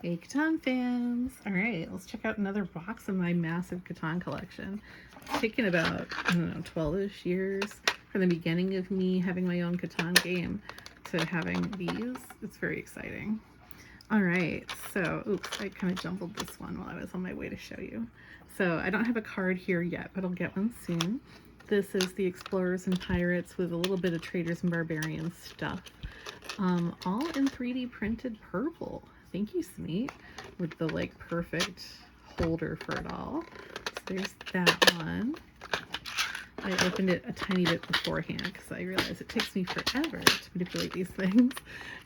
Hey Catan fans! Alright, let's check out another box of my massive Catan collection. It's taken about, I don't know, 12-ish years from the beginning of me having my own Catan game to having these. It's very exciting. Alright, so, oops, I kind of jumbled this one while I was on my way to show you. So, I don't have a card here yet, but I'll get one soon. This is the Explorers and Pirates with a little bit of Traders and Barbarians stuff. All in 3D printed purple. Thank you, Smeet, with the like perfect holder for it all. So there's that one. I opened it a tiny bit beforehand because I realized it takes me forever to manipulate these things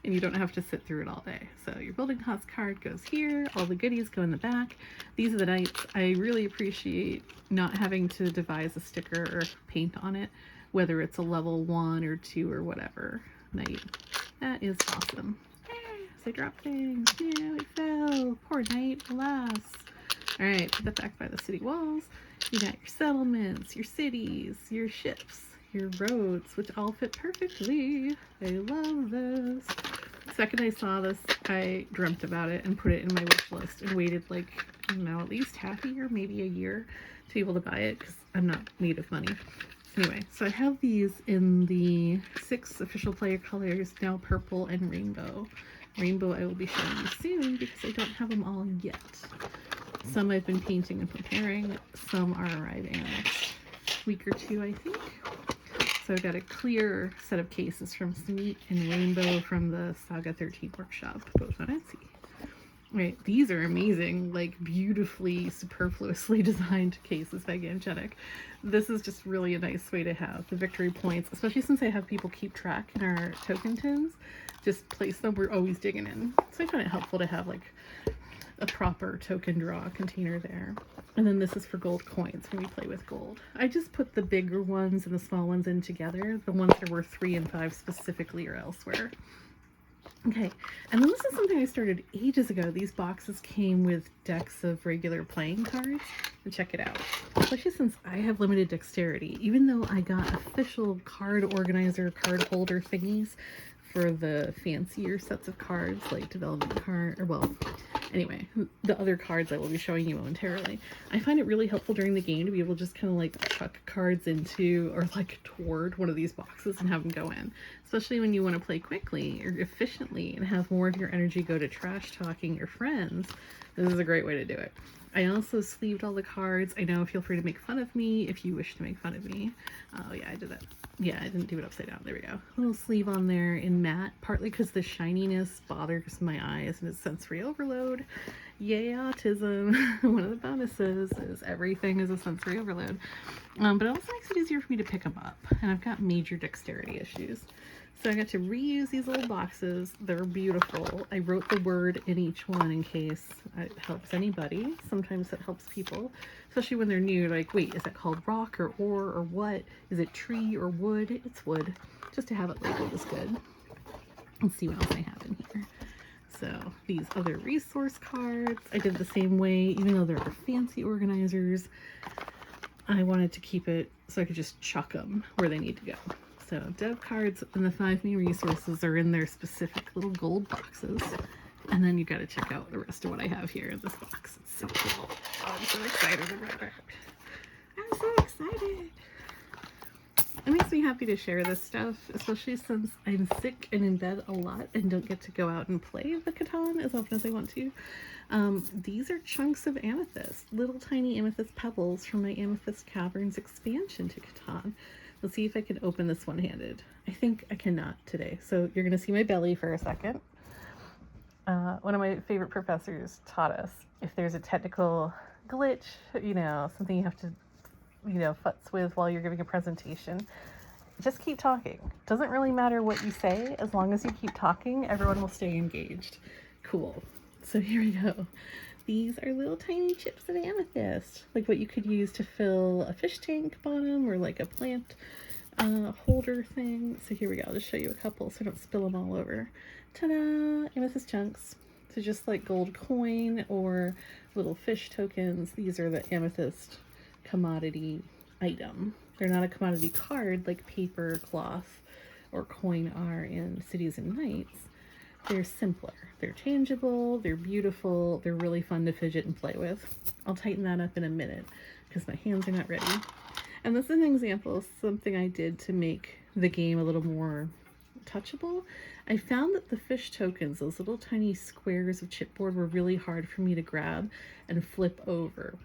and you don't have to sit through it all day. So your building cost card goes here, all the goodies go in the back. These are the knights. I really appreciate not having to devise a sticker or paint on it, whether it's a level 1 or 2 or whatever knight. That is awesome. So I dropped things. Yeah, it fell. Poor knight, alas. Alright, put that back by the city walls. You got your settlements, your cities, your ships, your roads, which all fit perfectly. I love this. The second I saw this, I dreamt about it and put it in my wish list and waited like, I don't know, at least half a year, maybe a year to be able to buy it because I'm not made of money. Anyway, so I have these in the 6 official player colors, now purple and rainbow. Rainbow I will be showing you soon because I don't have them all yet. Some I've been painting and preparing, some are arriving in the next week or 2, I think. So I've got a clear set of cases from Smeet and Rainbow from the Saga 13 workshop, both on Etsy. Right, these are amazing, like beautifully, superfluously designed cases by Gangetic. This is just really a nice way to have the victory points, especially since I have people keep track in our token tins. Just place them, we're always digging in. So I find it helpful to have like a proper token draw container there. And then this is for gold coins when we play with gold. I just put the bigger ones and the small ones in together. The ones that are worth 3 and 5 specifically or elsewhere. Okay, and then this is something I started ages ago. These boxes came with decks of regular playing cards. And check it out. Especially since I have limited dexterity, even though I got official card organizer, card holder thingies for the fancier sets of cards, like development card, or well, anyway, the other cards I will be showing you momentarily. I find it really helpful during the game to be able to just kind of like chuck cards into or like toward one of these boxes and have them go in. Especially when you want to play quickly or efficiently and have more of your energy go to trash talking your friends. This is a great way to do it. I also sleeved all the cards. I know, feel free to make fun of me if you wish to make fun of me. Oh yeah, I did that. Yeah, I didn't do it upside down. There we go. A little sleeve on there in matte, partly because the shininess bothers my eyes and it's sensory overload. Yay, autism. One of the bonuses is everything is a sensory overload. But it also makes it easier for me to pick them up. And I've got major dexterity issues. So I got to reuse these little boxes. They're beautiful. I wrote the word in each one in case it helps anybody. Sometimes it helps people, especially when they're new. Like, wait, is that called rock or ore or what? Is it tree or wood? It's wood. Just to have it labeled is good. Let's see what else I have in here. So these other resource cards, I did the same way, even though there are fancy organizers. I wanted to keep it so I could just chuck them where they need to go. So dev cards and the 5 main resources are in their specific little gold boxes. And then you got to check out the rest of what I have here in this box. It's so cool. Oh, I'm so excited about it. I'm so excited. It makes me happy to share this stuff, especially since I'm sick and in bed a lot and don't get to go out and play the Catan as often as I want to. These are chunks of amethyst, little tiny amethyst pebbles from my Amethyst Caverns expansion to Catan. Let's see if I can open this one-handed. I think I cannot today. So you're going to see my belly for a second. One of my favorite professors taught us if there's a technical glitch, you know, something you have to, you know, futz with while you're giving a presentation, just keep talking. Doesn't really matter what you say, as long as you keep talking, everyone will stay engaged. Cool. So here we go. These are little tiny chips of amethyst, like what you could use to fill a fish tank bottom or like a plant holder thing. So here we go. I'll just show you a couple so I don't spill them all over. Ta-da! Amethyst chunks. So just like gold coin or little fish tokens, these are the amethyst commodity item. They're not a commodity card like paper, cloth, or coin are in Cities and Knights, They're simpler. They're tangible, they're beautiful, they're really fun to fidget and play with. I'll tighten that up in a minute because my hands are not ready. And this is an example of something I did to make the game a little more touchable. I found that the fish tokens, those little tiny squares of chipboard, were really hard for me to grab and flip over.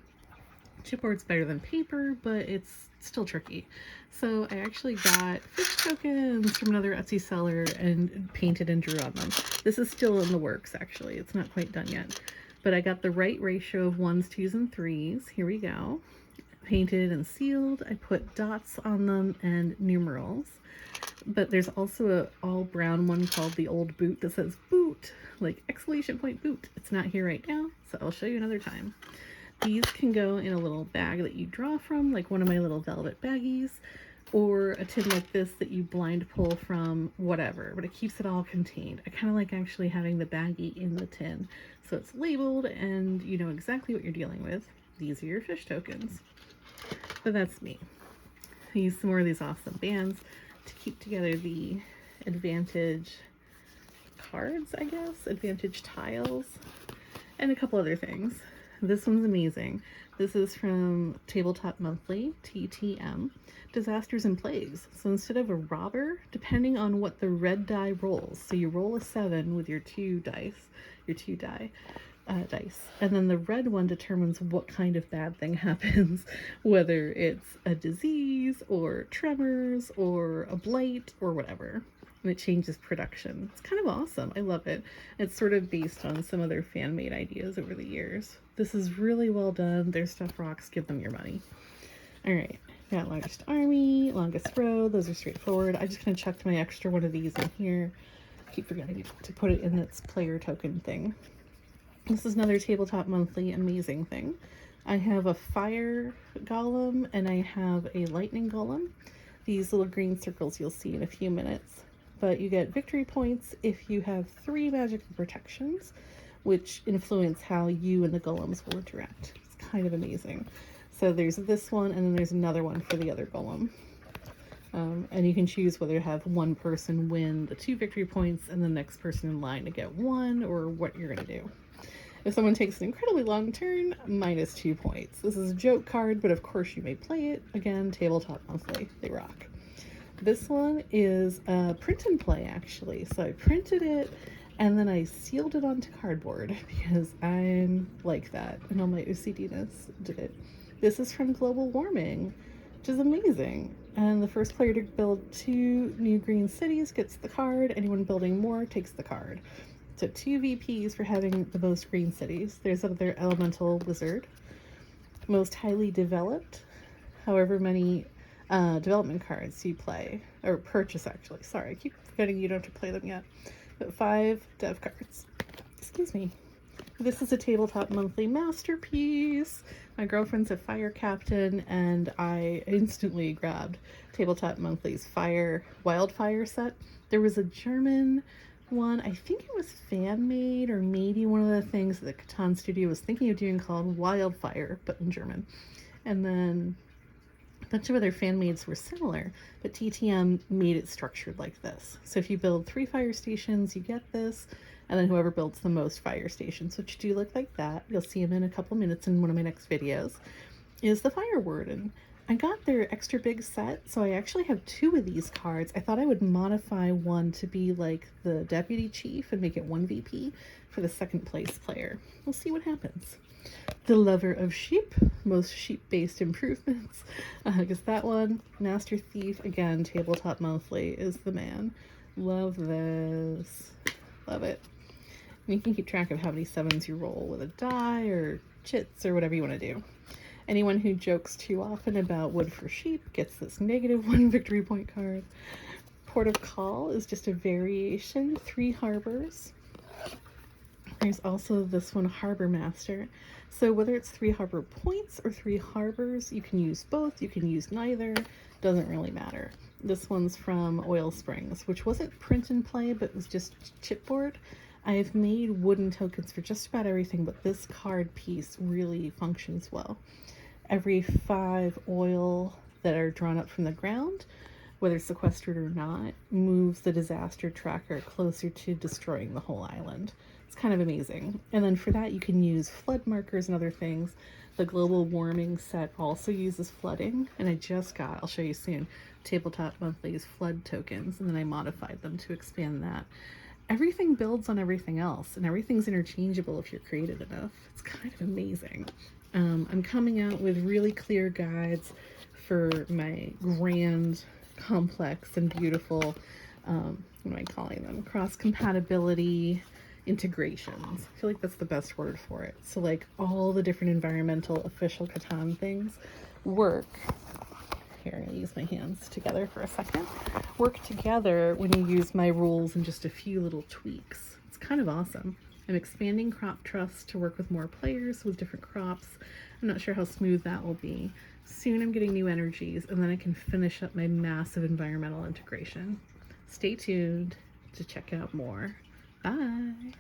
Chipboard's better than paper, but it's still tricky. So I actually got fish tokens from another Etsy seller and painted and drew on them. This is still in the works, actually. It's not quite done yet. But I got the right ratio of 1s, 2s, and 3s. Here we go. Painted and sealed. I put dots on them and numerals. But there's also a all brown one called the old boot that says boot, like exclamation point boot. It's not here right now, so I'll show you another time. These can go in a little bag that you draw from, like one of my little velvet baggies, or a tin like this that you blind pull from, whatever, but it keeps it all contained. I kind of like actually having the baggie in the tin, so it's labeled and you know exactly what you're dealing with. These are your fish tokens. But that's me. I use some more of these awesome bands to keep together the Advantage cards, I guess, Advantage tiles, and a couple other things. This one's amazing. This is from TableTop Monthly, TTM, Disasters and Plagues. So instead of a robber, depending on what the red die rolls, so you roll a 7 with your 2 dice, and then the red one determines what kind of bad thing happens, whether it's a disease or tremors or a blight or whatever. And it changes production. It's kind of awesome. I love it. It's sort of based on some other fan-made ideas over the years. This is really well done. Their stuff rocks. Give them your money. All right. Got largest army, longest road. Those are straightforward. I'm just going to chuck my extra one of these in here. I keep forgetting to put it in its player token thing. This is another TableTop Monthly amazing thing. I have a fire golem and I have a lightning golem. These little green circles you'll see in a few minutes. But you get victory points if you have 3 magical protections, which influence how you and the golems will interact. It's kind of amazing. So there's this one, and then there's another one for the other golem. And you can choose whether to have one person win the 2 victory points and the next person in line to get 1, or what you're going to do. If someone takes an incredibly long turn, -2 points. This is a joke card, but of course you may play it. Again, TableTop Monthly. They rock. This one is a print and play, actually. So I printed it and then I sealed it onto cardboard because I'm like that, and all my OCD-ness did it. This is from Global Warming, which is amazing. And the first player to build 2 new green cities gets the card. Anyone building more takes the card. So 2 VPs for having the most green cities. There's another elemental wizard. Most highly developed, however many development cards you play, or purchase actually. Sorry, I keep forgetting you don't have to play them yet. But 5 dev cards. Excuse me. This is a TableTop Monthly masterpiece. My girlfriend's a fire captain, and I instantly grabbed TableTop Monthly's wildfire set. There was a German one, I think it was Fanmade, or maybe one of the things that the Catan studio was thinking of doing called Wildfire, but in German. And then a bunch of other fan-mades were similar, but TTM made it structured like this. So if you build 3 fire stations, you get this, and then whoever builds the most fire stations, which do look like that, you'll see them in a couple minutes in one of my next videos, is the fire warden. I got their extra big set, so I actually have 2 of these cards. I thought I would modify one to be like the deputy chief and make it 1 VP for the second place player. We'll see what happens. The lover of sheep, most sheep-based improvements. I guess that one. Master Thief, again, TableTop Monthly is the man. Love this. Love it. And you can keep track of how many 7s you roll with a die or chits or whatever you want to do. Anyone who jokes too often about wood for sheep gets this -1 victory point card. Port of Call is just a variation, 3 harbors. There's also this one, Harbor Master. So whether it's 3 harbor points or 3 harbors, you can use both, you can use neither, doesn't really matter. This one's from Oil Springs, which wasn't print and play, but was just chipboard. I've made wooden tokens for just about everything, but this card piece really functions well. Every 5 oil that are drawn up from the ground, whether sequestered or not, moves the disaster tracker closer to destroying the whole island. It's kind of amazing. And then for that, you can use flood markers and other things. The global warming set also uses flooding, and I just got, I'll show you soon, TableTop Monthly's flood tokens, and then I modified them to expand that. Everything builds on everything else, and everything's interchangeable if you're creative enough. It's kind of amazing. I'm coming out with really clear guides for my grand, complex, and beautiful, what am I calling them? Cross-compatibility integrations. I feel like that's the best word for it. So like all the different environmental official Catan things work. Here, I'm going to use my hands together for a second. Work together when you use my rules and just a few little tweaks. It's kind of awesome. I'm expanding crop truss to work with more players with different crops. I'm not sure how smooth that will be. Soon I'm getting new energies, and then I can finish up my massive environmental integration. Stay tuned to check out more. Bye!